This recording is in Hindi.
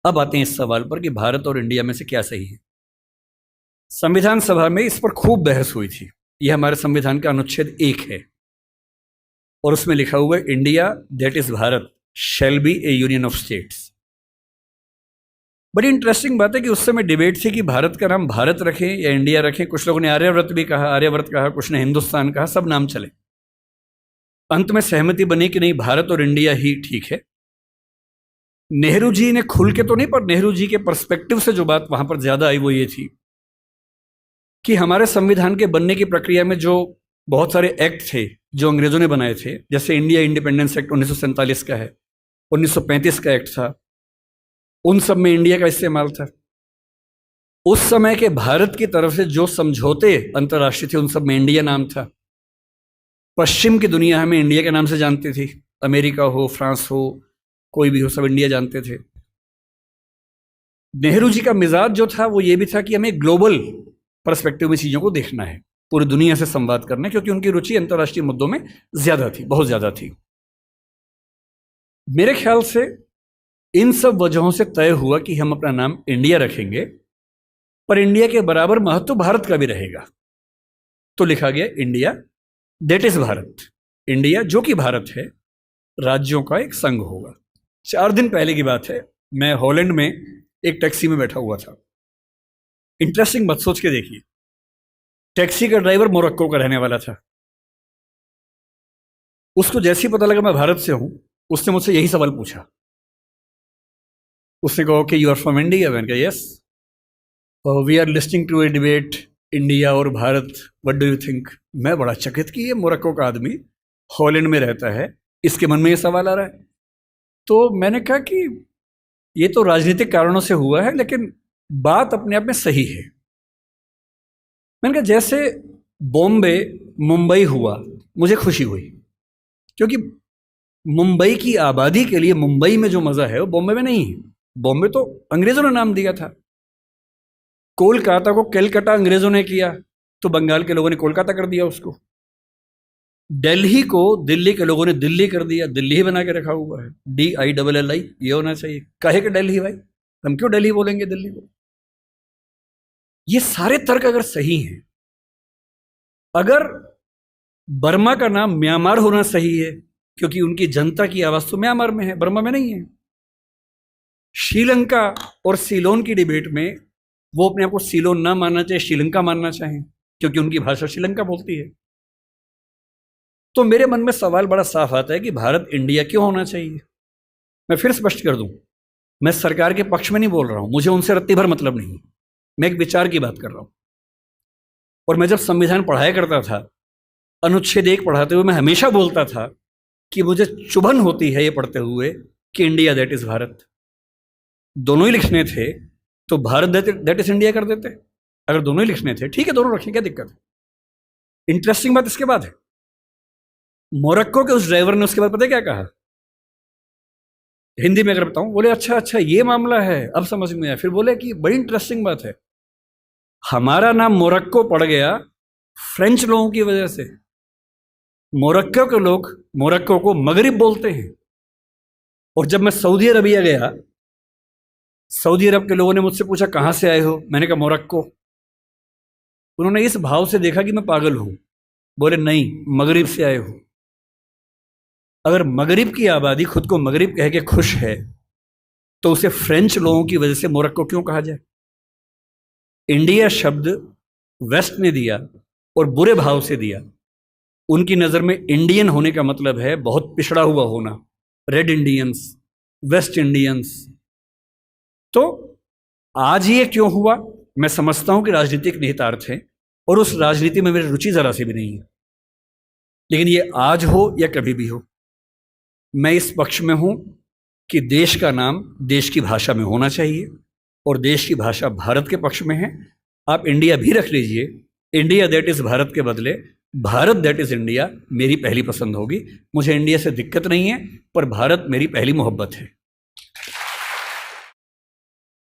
अब आते हैं इस सवाल पर कि भारत और इंडिया में से क्या सही है। संविधान सभा में इस पर खूब बहस हुई थी। यह हमारे संविधान का अनुच्छेद 1 है और उसमें लिखा हुआ है India that is Bharat shall be A union of states. बड़ी इंटरेस्टिंग बात है कि उस समय डिबेट थी कि भारत का नाम भारत रखें या इंडिया रखें। कुछ लोगों ने आर्यव्रत भी कहा, आर्यव्रत कहा, कुछ ने हिंदुस्तान कहा, सब नाम चले। अंत में सहमति बनी कि नहीं, भारत और इंडिया ही ठीक है। नेहरू जी ने खुल के तो नहीं, पर नेहरू जी के पर्सपेक्टिव से जो बात वहां पर ज्यादा आई वो ये थी कि हमारे संविधान के बनने की प्रक्रिया में जो बहुत सारे एक्ट थे जो अंग्रेजों ने बनाए थे, जैसे इंडिया इंडिपेंडेंस एक्ट 1947 का है, 1935 का एक्ट था, उन सब में इंडिया का इस्तेमाल था। उस समय के भारत की तरफ से जो समझौते अंतर्राष्ट्रीय थे उन सब में इंडिया नाम था। पश्चिम की दुनिया हमें इंडिया के नाम से जानती थी, अमेरिका हो, फ्रांस हो, कोई भी हो, सब इंडिया जानते थे। नेहरू जी का मिजाज जो था वो ये भी था कि हमें ग्लोबल पर्सपेक्टिव में चीजों को देखना है, पूरी दुनिया से संवाद करना है, क्योंकि उनकी रुचि अंतर्राष्ट्रीय मुद्दों में ज्यादा थी, बहुत ज्यादा थी। मेरे ख्याल से इन सब वजहों से तय हुआ कि हम अपना नाम इंडिया रखेंगे, पर इंडिया के बराबर महत्व भारत का भी रहेगा। तो लिखा गया India that is Bharat. India जो कि भारत है, राज्यों का एक संघ होगा। 4 दिन पहले की बात है, मैं हॉलैंड में एक टैक्सी में बैठा हुआ था। इंटरेस्टिंग मत सोच के देखिए, टैक्सी का ड्राइवर मोरक्को का रहने वाला था। उसको जैसे ही पता लगा मैं भारत से हूं, उसने मुझसे यही सवाल पूछा। उसने कहा कि यू आर फ्रॉम इंडिया? मैंने कहा yes. We are listening to a debate India और Bharat, what do you think? मैं बड़ा चकित कि ये मोरक्को का आदमी हॉलैंड में रहता है, इसके मन में ये सवाल आ रहा है। तो मैंने कहा कि ये तो राजनीतिक कारणों से हुआ है, लेकिन बात अपने आप में सही है। मैंने कहा जैसे बॉम्बे मुंबई हुआ, मुझे खुशी हुई, क्योंकि मुंबई की आबादी के लिए मुंबई में जो मजा है वो बॉम्बे में नहीं है। बॉम्बे तो अंग्रेजों ने नाम दिया था। कोलकाता को कैलकाटा अंग्रेजों ने किया, तो बंगाल के लोगों ने कोलकाता कर दिया उसको। दिल्ली को दिल्ली के लोगों ने दिल्ली कर दिया, दिल्ली ही बना के रखा हुआ है, DILLI, ये होना चाहिए। कहे कि दिल्ली भाई, हम क्यों दिल्ली बोलेंगे दिल्ली को? ये सारे तर्क अगर सही हैं, अगर बर्मा का नाम म्यांमार होना सही है क्योंकि उनकी जनता की आवाज तो म्यांमार में है, बर्मा में नहीं है। श्रीलंका और सीलोन की डिबेट में वो अपने आप को सीलोन ना मानना चाहे, श्रीलंका मानना चाहें, क्योंकि उनकी भाषा श्रीलंका बोलती है। तो मेरे मन में सवाल बड़ा साफ आता है कि भारत इंडिया क्यों होना चाहिए। मैं फिर स्पष्ट कर दूं, मैं सरकार के पक्ष में नहीं बोल रहा हूं, मुझे उनसे रत्ती भर मतलब नहीं, मैं एक विचार की बात कर रहा हूं। और मैं जब संविधान पढ़ाया करता था, अनुच्छेद 1 पढ़ाते हुए मैं हमेशा बोलता था कि मुझे चुभन होती है ये पढ़ते हुए कि इंडिया दैट इज भारत। दोनों ही लिखने थे तो भारत दैट इज इंडिया कर देते। अगर दोनों ही लिखने थे, ठीक है, दोनों रखें, क्या दिक्कत है। इंटरेस्टिंग बात इसके बाद है, मोरक्को के उस ड्राइवर ने उसके बाद पता है क्या कहा? हिंदी में अगर बताऊं, बोले अच्छा अच्छा ये मामला है, अब समझ में आया। फिर बोले कि बड़ी इंटरेस्टिंग बात है, हमारा नाम मोरक्को पड़ गया फ्रेंच लोगों की वजह से। मोरक्को के लोग मोरक्को को मगरिब बोलते हैं। और जब मैं सऊदी अरबिया गया, सऊदी अरब के लोगों ने मुझसे पूछा कहां से आए हो, मैंने कहा मोरक्को। उन्होंने इस भाव से देखा कि मैं पागल हूं, बोले नहीं, मगरिब से आए हो। अगर मगरिब की आबादी खुद को मगरिब कह के खुश है, तो उसे फ्रेंच लोगों की वजह से मोरक्को क्यों कहा जाए? इंडिया शब्द वेस्ट ने दिया और बुरे भाव से दिया। उनकी नजर में इंडियन होने का मतलब है बहुत पिछड़ा हुआ होना, रेड इंडियंस, वेस्ट इंडियंस। तो आज ये क्यों हुआ? मैं समझता हूं कि राजनीतिक निहितार्थ है और उस राजनीति में मेरी रुचि जरा सी भी नहीं है, लेकिन ये आज हो या कभी भी हो, मैं इस पक्ष में हूं कि देश का नाम देश की भाषा में होना चाहिए और देश की भाषा भारत के पक्ष में है। आप इंडिया भी रख लीजिए, इंडिया दैट इज भारत के बदले भारत दैट इज इंडिया मेरी पहली पसंद होगी। मुझे इंडिया से दिक्कत नहीं है, पर भारत मेरी पहली मोहब्बत है।